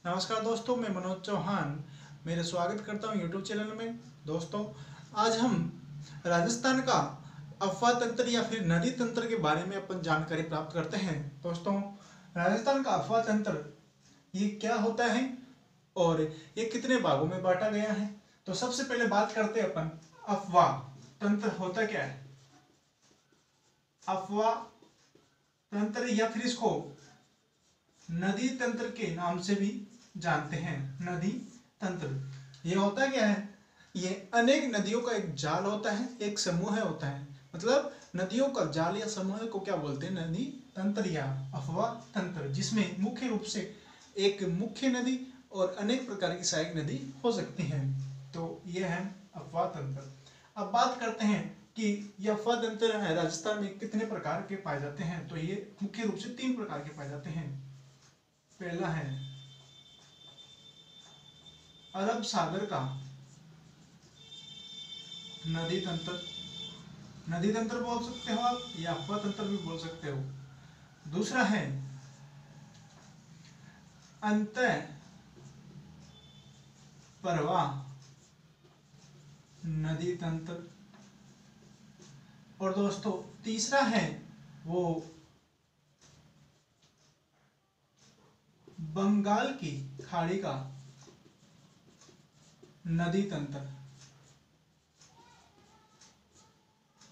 नमस्कार दोस्तों, मैं मनोज चौहान मेरे स्वागत करता हूं यूट्यूब चैनल में। दोस्तों, आज हम राजस्थान का अफवाह तंत्र या फिर नदी तंत्र के बारे में अपन जानकारी प्राप्त करते हैं। दोस्तों, राजस्थान का अफवाह तंत्र ये क्या होता है और ये कितने भागों में बांटा गया है। तो सबसे पहले बात करते हैं अपन अफवाह तंत्र होता क्या है। अफवाह तंत्र या फिर इसको नदी तंत्र के नाम से भी जानते हैं। नदी तंत्र ये होता क्या है, ये अनेक नदियों का एक जाल होता है, एक समूह होता है। मतलब नदियों का जाल या समूह को क्या बोलते हैं, नदी तंत्र या अफवाह तंत्र, जिसमें मुख्य रूप से एक मुख्य नदी और अनेक प्रकार की सहायक नदी हो सकती हैं। तो यह है अफवाह तंत्र। अब बात करते हैं कि यह अफवाह तंत्र है राजस्थान में कितने प्रकार के पाए जाते हैं। तो ये मुख्य रूप से 3 प्रकार के पाए जाते हैं। पहला है अरब सागर का नदी तंत्र। नदी तंत्र बोल सकते हो आप या अफवाह तंत्र भी बोल सकते हो। दूसरा है अंतः प्रवाह नदी तंत्र। और दोस्तों, तीसरा है वो बंगाल की खाड़ी का नदी तंत्र।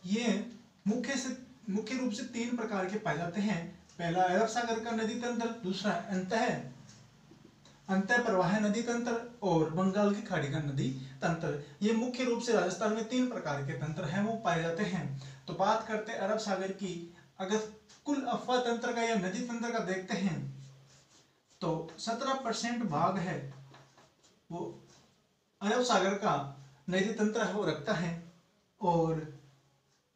ये मुख्य रूप से 3 प्रकार के पाए जाते हैं। पहला अरब सागर का नदी तंत्र, दूसरा अंतः प्रवाह नदी तंत्र और बंगाल की खाड़ी का नदी तंत्र। ये मुख्य रूप से राजस्थान में 3 प्रकार के तंत्र हैं, वो पाए जाते हैं। तो बात करते हैं अरब सागर की। अगर कुल अफवाह तंत्र का या नदी तंत्र का देखते हैं तो 17% भाग है वो अरब सागर का नदी तंत्र है वो रखता है। और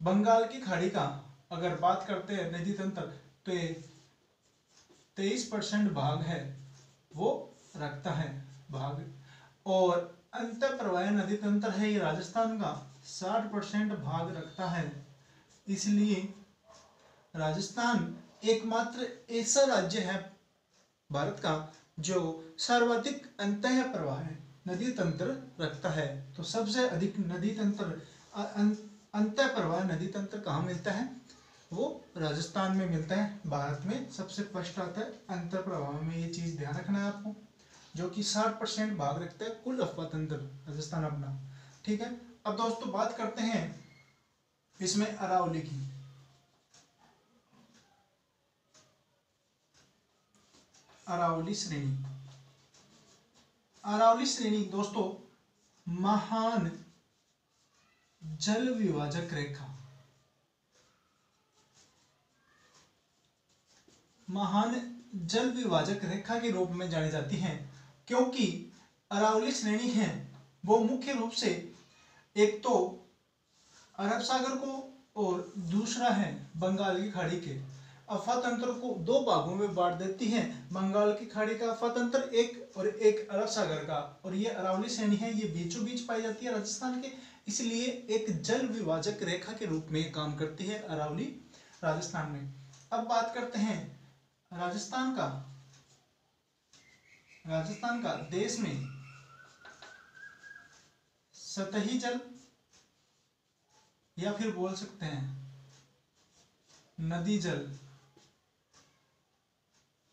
बंगाल की खाड़ी का अगर बात करते हैं नदी तंत्र तो ये 23% भाग है वो रखता है भाग। और अंतः प्रवाह नदी तंत्र है ये राजस्थान का 60% भाग रखता है। इसलिए राजस्थान एकमात्र ऐसा राज्य है भारत का जो सर्वाधिक अंतः प्रवाह नदी तंत्र रखता है। तो सबसे अधिक नदी तंत्र अंतः प्रवाह नदी तंत्र कहाँ मिलता है, वो राजस्थान में मिलता है। भारत में सबसे फर्स्ट आता है अंतः प्रवाह में। ये चीज ध्यान रखना है आपको, जो कि 60% भाग रखता है कुल अफवाह तंत्र राजस्थान अपना। ठीक है। अब दोस्तों बात करते हैं इसमें अरावली की। अरावली श्रेणी। अरावली श्रेणी दोस्तों महान जल विभाजक रेखा, महान जल विभाजक रेखा के रूप में जानी जाती है। क्योंकि अरावली श्रेणी है वो मुख्य रूप से एक तो अरब सागर को और दूसरा है बंगाल की खाड़ी के अफवाह तंत्र को 2 भागों में बांट देती है। बंगाल की खाड़ी का अफवाह तंत्र एक और एक अरब सागर का। और ये अरावली श्रेणी है, ये बीचों बीच पाई जाती है राजस्थान के, इसलिए एक जल विभाजक रेखा के रूप में काम करती है अरावली राजस्थान में। अब बात करते हैं राजस्थान का देश में सतही जल या फिर बोल सकते हैं नदी जल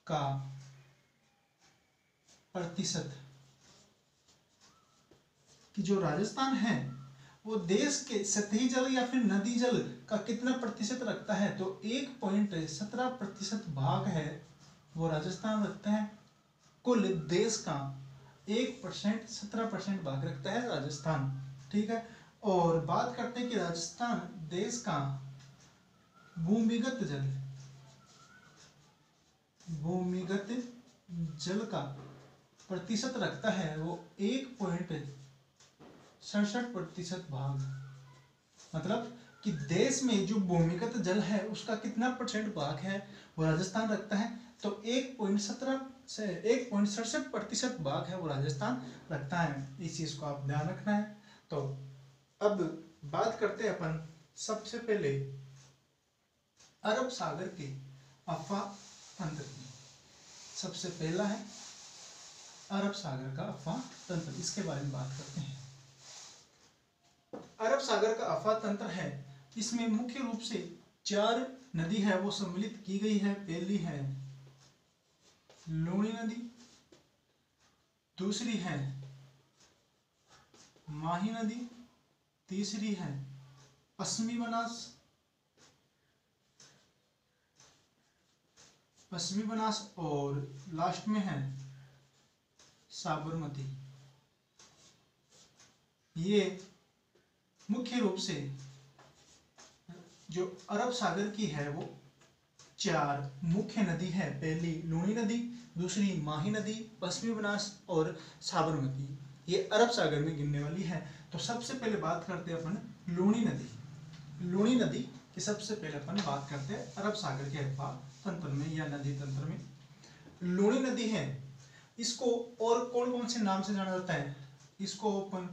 का प्रतिशत, कि जो राजस्थान है वो देश के सतही जल या फिर नदी जल का कितना प्रतिशत रखता है। तो 1.17% भाग है वो राजस्थान रखता है। कुल देश का 1% 17% भाग रखता है राजस्थान। ठीक है। और बात करते हैं कि राजस्थान देश का भूमिगत जल का प्रतिशत रखता है वो 1.67% भाग। मतलब कि देश में जो भूमिगत जल है उसका कितना परसेंट भाग है वो राजस्थान रखता है। तो 1.17 से 1.67% भाग है वो राजस्थान रखता है। इस चीज को आप ध्यान रखना है। तो अब बात करते हैं अपन सबसे पहले अरब सागर के अफवाह तंत्र की। सबसे पहला है अरब सागर का अफवाह तंत्र, इसके बारे में बात करते हैं। अरब सागर का अफवाह तंत्र है, इसमें मुख्य रूप से 4 नदी है वो सम्मिलित की गई है। पहली है लूणी नदी, दूसरी है माही नदी, तीसरी है पश्चिमी बनास और लास्ट में है साबरमती। ये मुख्य रूप से जो अरब सागर की है वो 4 मुख्य नदी है। पहली लूणी नदी, दूसरी माही नदी, पश्चिमी बनास और साबरमती, ये अरब सागर में गिरने वाली है। तो सबसे पहले बात करते हैं अपन लूणी नदी। लूणी नदी की सबसे पहले अपन बात करते हैं अरब सागर के अफवाह तंत्र में या नदी तंत्र में। लूणी नदी है, इसको और कौन कौन से नाम से जाना जाता है? इसको अपन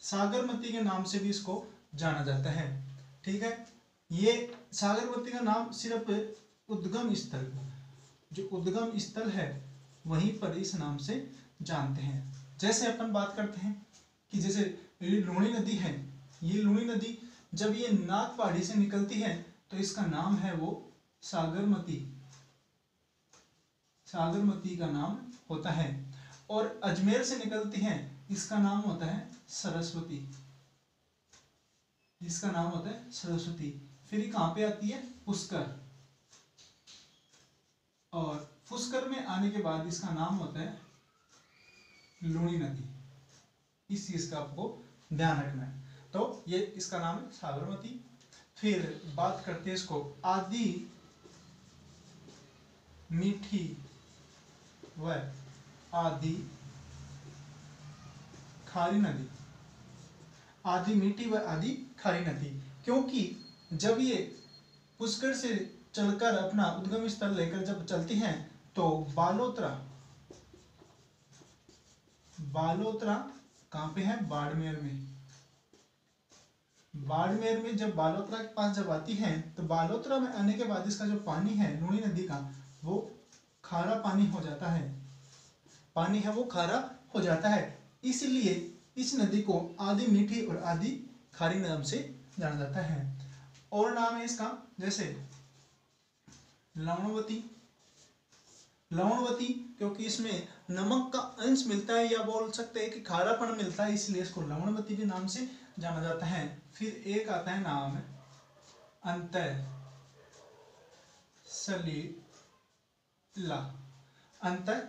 सागरमती के नाम से भी इसको जाना जाता है। ठीक है, ये सागरमती का नाम सिर्फ उद्गम स्थल, जो उद्गम स्थल है वहीं पर इस नाम से जानते हैं। जैसे अपन बात करते हैं कि जैसे ये लूणी नदी है, ये लूणी नदी जब ये नाग पहाड़ी से निकलती है तो इसका नाम है वो सागरमती का नाम होता है। और अजमेर से निकलती है, इसका नाम होता है सरस्वती, इसका नाम होता है सरस्वती। फिर ये कहाँ पे आती है? पुष्कर, और पुष्कर में आने के बाद इसका नाम होता है लूणी नदी। इस चीज का आपको ध्यान रखना है। तो ये इसका नाम है साबरमती। फिर बात करते हैं इसको आदि मीठी व आदि खारी नदी। आदि मीठी व आदि खारी नदी, क्योंकि जब ये पुष्कर से चलकर अपना उद्गम स्थल लेकर जब चलती हैं तो बालोतरा कहाँ पे है? बाड़मेर में। बाड़मेर में जब बालोतरा के पास जब आती है तो बालोतरा में आने के बाद इसका जो पानी है लूणी नदी का, वो खारा पानी हो जाता है। पानी है वो खारा हो जाता है, इसलिए इस नदी को आदि मीठी और आदि खारी नाम से जाना जाता है। और नाम है इसका जैसे लवणवती, क्योंकि इसमें नमक का अंश मिलता है, या बोल सकते हैं कि खारापन मिलता है, इसलिए इसको लवणवती के नाम से जाना जाता है। फिर एक आता है नाम अंतः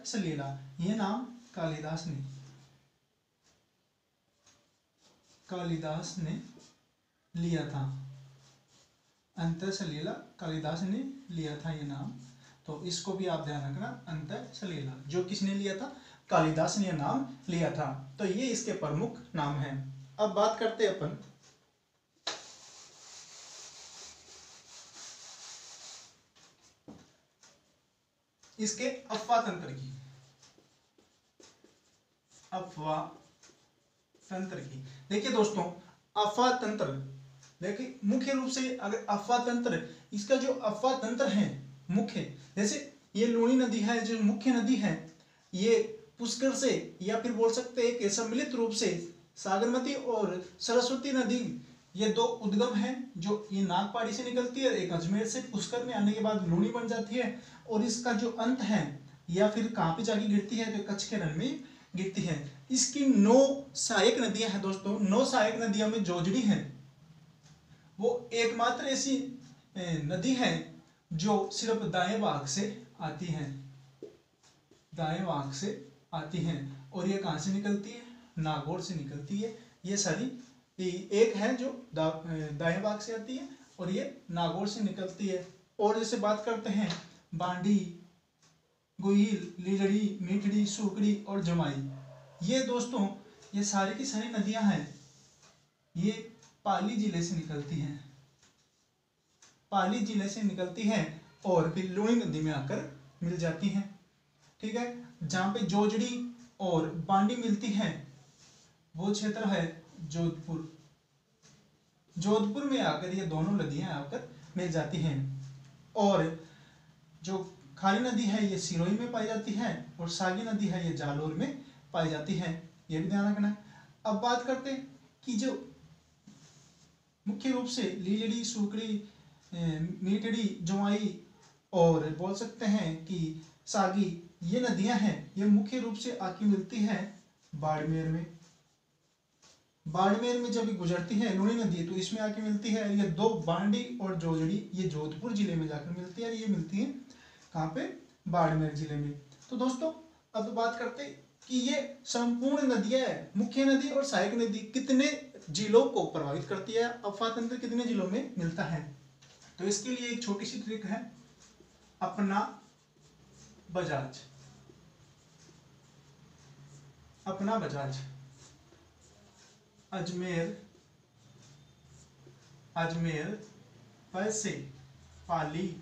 सलीला। ये नाम कालिदास ने लिया था। अंतः सलीला कालिदास ने लिया था ये नाम, तो इसको भी आप ध्यान रखना। अंतः सलीला जो किसने लिया था? कालिदास ने नाम लिया था। तो ये इसके प्रमुख नाम हैं। अब बात करते हैं अपन इसके अफवाह तंत्र की। देखिए दोस्तों, अफवाह तंत्र, देखिए मुख्य रूप से अगर अफवाह तंत्र, इसका जो अफवाह तंत्र है मुख्य, जैसे ये लूणी नदी है जो मुख्य नदी है, ये पुष्कर से या फिर बोल सकते हैं कि सम्मिलित रूप से सागरमती और सरस्वती नदी, ये 2 उद्गम हैं। जो ये नागपाड़ी से निकलती है, एक अजमेर से, पुष्कर में आने के बाद लूणी बन जाती है, और इसका जो अंत है या फिर कहाँ पे जाके गिरती है? तो कच्छ के रण में गिरती है। इसकी 9 सहायक नदियां हैं दोस्तों। 9 सहायक नदियों में जोजड़ी है वो एकमात्र ऐसी नदी है जो सिर्फ दाएं भाग से आती है, और ये कहाँ से निकलती है? नागौर से निकलती है। ये सारी एक है जो दाएं भाग से आती है और ये नागौर से निकलती है। और जैसे बात करते हैं बांडी, गोहिल, लीलड़ी, मीठड़ी, सुकड़ी और जमाई, ये दोस्तों ये सारी की सारी नदियां हैं, ये पाली जिले से निकलती हैं और फिर लूणी नदी में आकर मिल जाती हैं। ठीक है, जहाँ पे जोजड़ी और बांडी मिलती है वो क्षेत्र है जोधपुर में आकर ये दोनों नदियां आकर मिल जाती हैं। और जो खारी नदी है ये सिरोही में पाई जाती है और सागी नदी है ये जालोर में पाई जाती है, ये भी ध्यान रखना है। अब बात करते हैं कि जो मुख्य रूप से लीलड़ी, सुकड़ी, मीटड़ी, जवाई और बोल सकते हैं कि सागी, ये नदियां हैं, ये मुख्य रूप से आके मिलती है बाड़मेर में। बाड़मेर में जब गुजरती है लूणी नदी तो इसमें आके मिलती है। ये दो, बांडी और जोजड़ी, ये जोधपुर जिले में जाकर मिलती है। ये मिलती है कहाँ पे? बाड़मेर जिले में। तो दोस्तों अब बात करते हैं कि ये संपूर्ण नदियां, मुख्य नदी और सहायक नदी कितने जिलों को प्रभावित करती है, अफवाह तंत्र कितने जिलों में मिलता है। तो इसके लिए एक छोटी सी ट्रिक है, अपना बजाज। अपना बजाज अजमेर, अजमेर, पैसे, पाली,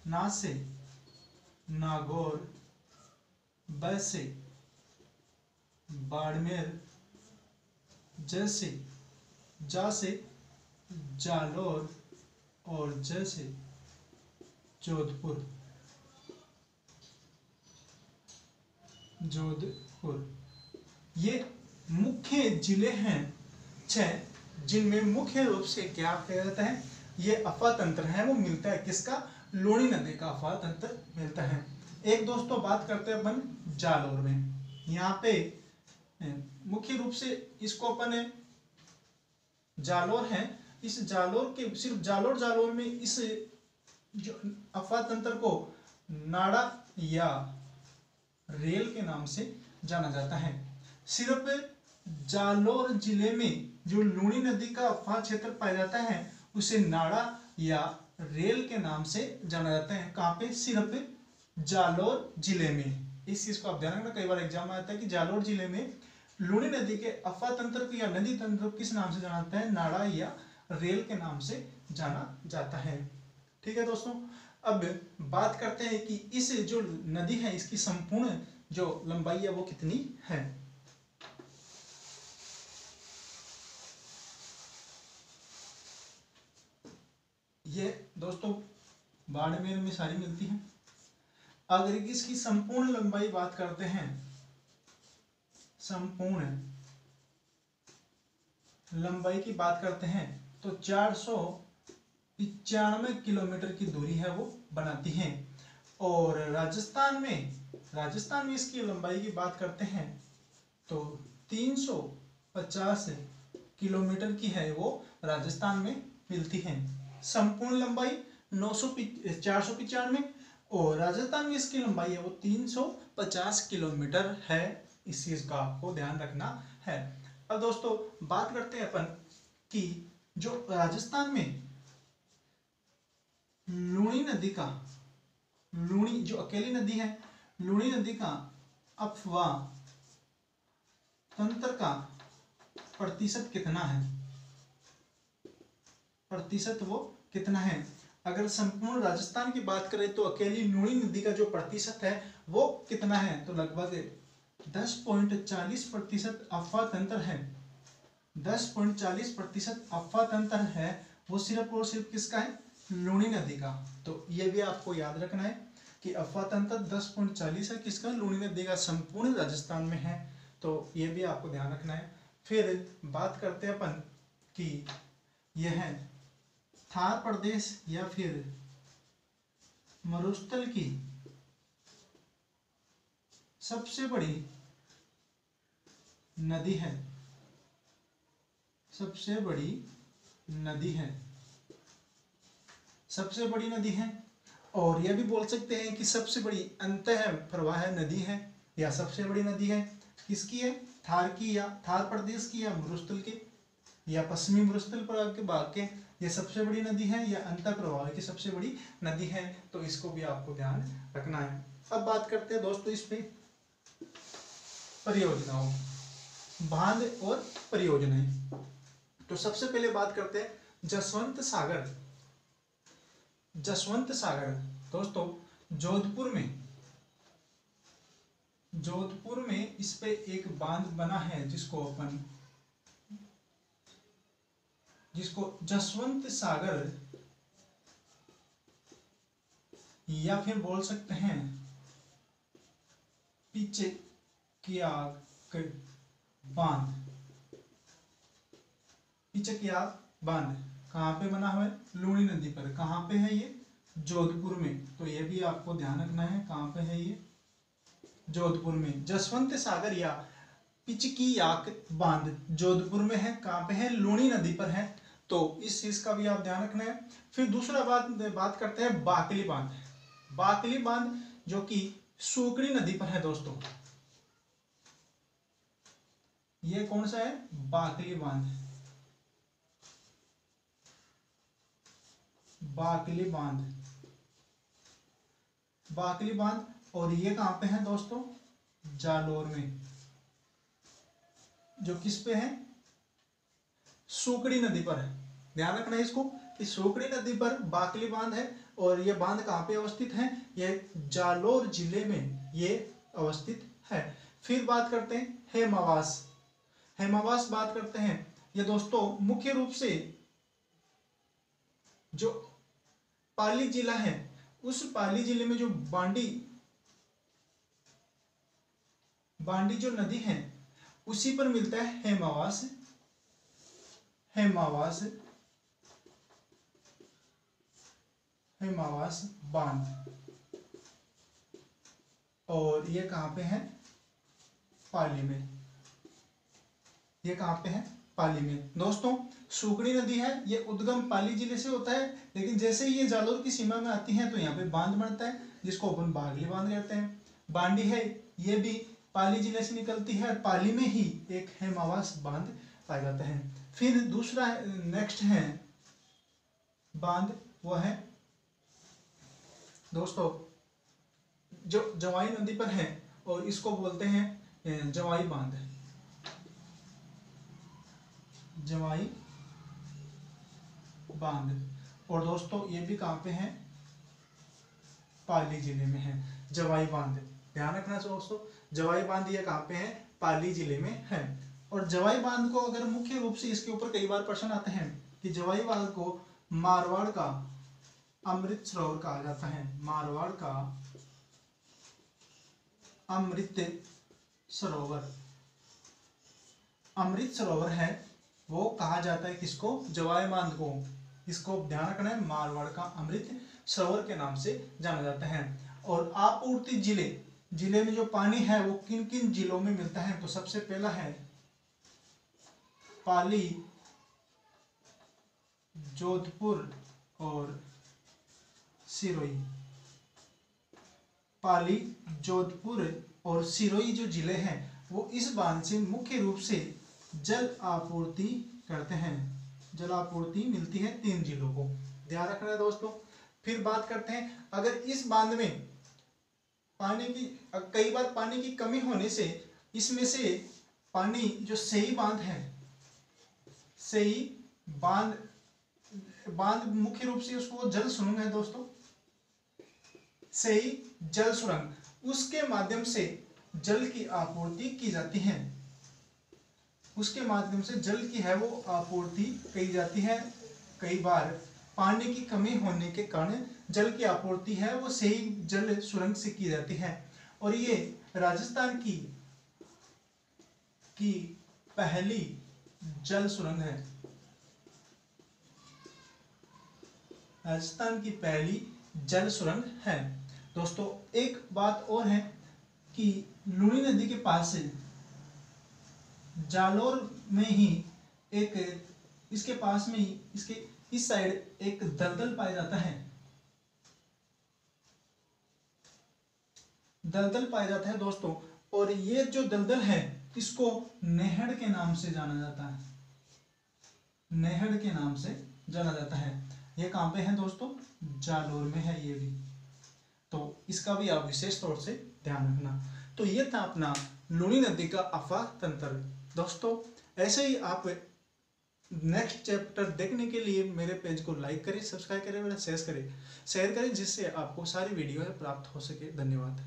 नासे, नागौर, बैसे, बाड़मेर, जैसे, जासे, जालोर और जैसे जोधपुर, जोधपुर, ये मुख्य जिले हैं 6, जिनमें मुख्य रूप से क्या किया जाता है, ये अफवाह तंत्र है वो मिलता है। किसका? लूणी नदी का अफवाह तंत्र मिलता है। एक दोस्तों बात करते हैं अपन जालोर में। यहाँ पे मुख्य रूप से इसको अपन जालोर है, इस जालोर के सिर्फ जालोर में इस जो अफवाह तंत्र को नाड़ा या रेल के नाम से जाना जाता है। सिर्फ जालोर जिले में जो लूणी नदी का अफवाह क्षेत्र पाया जाता है उसे नाड़ा या रेल के नाम से जाना जाता है। कहाँ पे? सिर्फ जालोर जिले में। इस चीज को आप ध्यान रखना, कई बार एग्जाम में आता है कि जालोर जिले में लूणी नदी के अफवाह तंत्र को या नदी तंत्र को किस नाम से जाना जाता है? नाड़ा या रेल के नाम से जाना जाता है। ठीक है दोस्तों, अब बात करते हैं कि इस जो नदी है इसकी संपूर्ण जो लंबाई है वो कितनी है। ये दोस्तों बाड़मेर में सारी मिलती है। अगर इसकी संपूर्ण लंबाई बात करते हैं, संपूर्ण लंबाई की बात करते हैं तो 495 किलोमीटर की दूरी है वो बनाती है। और राजस्थान में इसकी लंबाई की बात करते हैं तो 350 किलोमीटर की है वो राजस्थान में मिलती है। संपूर्ण लंबाई 495 और राजस्थान में इसकी लंबाई है वो 350 किलोमीटर है। इस चीज का आपको ध्यान रखना है। अब दोस्तों बात करते हैं अपन कि जो राजस्थान में लूणी नदी का, लूणी जो अकेली नदी है, लूणी नदी का अफवाह तंत्र का प्रतिशत कितना है, प्रतिशत वो कितना है। अगर संपूर्ण राजस्थान की बात करें तो अकेली लूणी नदी का जो प्रतिशत है वो कितना है, तो लगभग 10.40% अफवाह तंत्र है। 10.40% अफवाह तंत्र है वो सिर्फ और सिर्फ किसका है? लूणी नदी का। तो ये भी आपको याद रखना है कि अफवाह तंत्र 10.40 है किसका? लूणी नदी का, संपूर्ण राजस्थान में है। तो ये भी आपको ध्यान रखना है। फिर बात करते हैं अपन कि यह है थार प्रदेश या फिर मरुस्थल की सबसे बड़ी नदी है, सबसे बड़ी नदी है, सबसे बड़ी नदी है। और यह भी बोल सकते हैं कि सबसे बड़ी अंतः प्रवाह नदी है या सबसे बड़ी नदी है। किसकी है? थार की या थार प्रदेश की या मरुस्थल की या पश्चिमी मरुस्थल प्रभाग के भाग के ये सबसे बड़ी नदी है या अंतर प्रवाह की सबसे बड़ी नदी है। तो इसको भी आपको ध्यान रखना है। अब बात करते हैं दोस्तों इस पे परियोजनाओं, बांध और परियोजनाएं। तो सबसे पहले बात करते हैं जसवंत सागर। जसवंत सागर दोस्तों जोधपुर में इस पे एक बांध बना है जिसको जसवंत सागर या फिर बोल सकते हैं पिचक्याक बांध। पिचक्याक बांध कहाँ पे बना हुआ है? लूणी नदी पर। कहाँ पे है ये? जोधपुर में। तो ये भी आपको ध्यान रखना है, कहाँ पे है ये? जोधपुर में। जसवंत सागर या पिचक्याक बांध जोधपुर में है। कहाँ पे है? लूणी नदी पर है। तो इस चीज का भी आप ध्यान रखना है। फिर दूसरा बात करते हैं बाकली बांध। बाकली बांध जो कि सूकड़ी नदी पर है दोस्तों। ये कौन सा है? बाकली बांध। बाकली बांध, बाकली बांध। और ये कहां पे है दोस्तों? जालोर में। जो किस पे है? सूकड़ी नदी पर है। ध्यान रखना है इसको कि सूकड़ी नदी पर बाकली बांध है। और ये बांध कहाँ पे अवस्थित है? ये जालोर जिले में ये अवस्थित है। फिर बात करते हैं हेमावास। हेमावास बात करते हैं। ये दोस्तों मुख्य रूप से जो पाली जिला है, उस पाली जिले में जो बांडी जो नदी है उसी पर मिलता है हेमावास। हेमावास हेमावास बांध। और ये कहां पे है? पाली में। ये कहां पे है? पाली में। दोस्तों सूकड़ी नदी है, ये उद्गम पाली जिले से होता है, लेकिन जैसे ही ये जालोर की सीमा में आती है तो यहाँ पे बांध बनता है जिसको अपन बागली बांध कहते हैं। बांडी है, ये भी पाली जिले से निकलती है और पाली में ही एक हेमावास बांध पाया जाता है। फिर दूसरा नेक्स्ट है बांध, वो है दोस्तों जो जवाई नदी पर है और इसको बोलते हैं जवाई बांध। जवाई बांध। और दोस्तों ये भी कहां पे है? पाली जिले में है जवाई बांध। ध्यान रखना दोस्तों, जवाई बांध ये कहां पे है? पाली जिले में है। और जवाई बांध को अगर मुख्य रूप से इसके ऊपर कई बार प्रश्न आते हैं कि जवाई बांध को मारवाड़ का अमृत सरोवर कहा जाता है। मारवाड़ का अमृत सरोवर, अमृत सरोवर है वो कहा जाता है किसको? जवाई बांध को। इसको ध्यान रखना है, मारवाड़ का अमृत सरोवर के नाम से जाना जाता है। और आपूर्ति जिले में जो पानी है वो किन किन जिलों में मिलता है? तो सबसे पहला है पाली, जोधपुर और सिरोही। पाली, जोधपुर और सिरोही जो जिले हैं वो इस बांध से मुख्य रूप से जल आपूर्ति करते हैं। जल आपूर्ति मिलती है 3 जिलों को। ध्यान रखना है दोस्तों। फिर बात करते हैं अगर इस बांध में पानी की कई बार पानी की कमी होने से इसमें से पानी जो सही बांध है, सही बांध मुख्य रूप से उसको जल सुरंग है दोस्तों। सही जल सुरंग, उसके माध्यम से जल की आपूर्ति की जाती है। उसके माध्यम से जल की है वो आपूर्ति की जाती है। कई बार पानी की कमी होने के कारण जल की आपूर्ति है वो सही जल सुरंग से की जाती है। और ये राजस्थान की पहली जल सुरंग है। राजस्थान की पहली जल सुरंग है। दोस्तों एक बात और है कि लूणी नदी के पास से जालोर में ही एक, इसके पास में ही इसके इस साइड एक दलदल पाया जाता है। दलदल पाया जाता है दोस्तों। और ये जो दलदल है इसको नेहड़ के नाम से जाना जाता है। नेहड़ के नाम से जाना जाता है। ये कहां पे है दोस्तों? जालोर में है ये भी। तो इसका भी आप विशेष तौर से ध्यान रखना। तो ये था अपना लूणी नदी का अफवाह तंत्र। दोस्तों ऐसे ही आप नेक्स्ट चैप्टर देखने के लिए मेरे पेज को लाइक करें, सब्सक्राइब करें, शेयर करें जिससे आपको सारी वीडियो प्राप्त हो सके। धन्यवाद।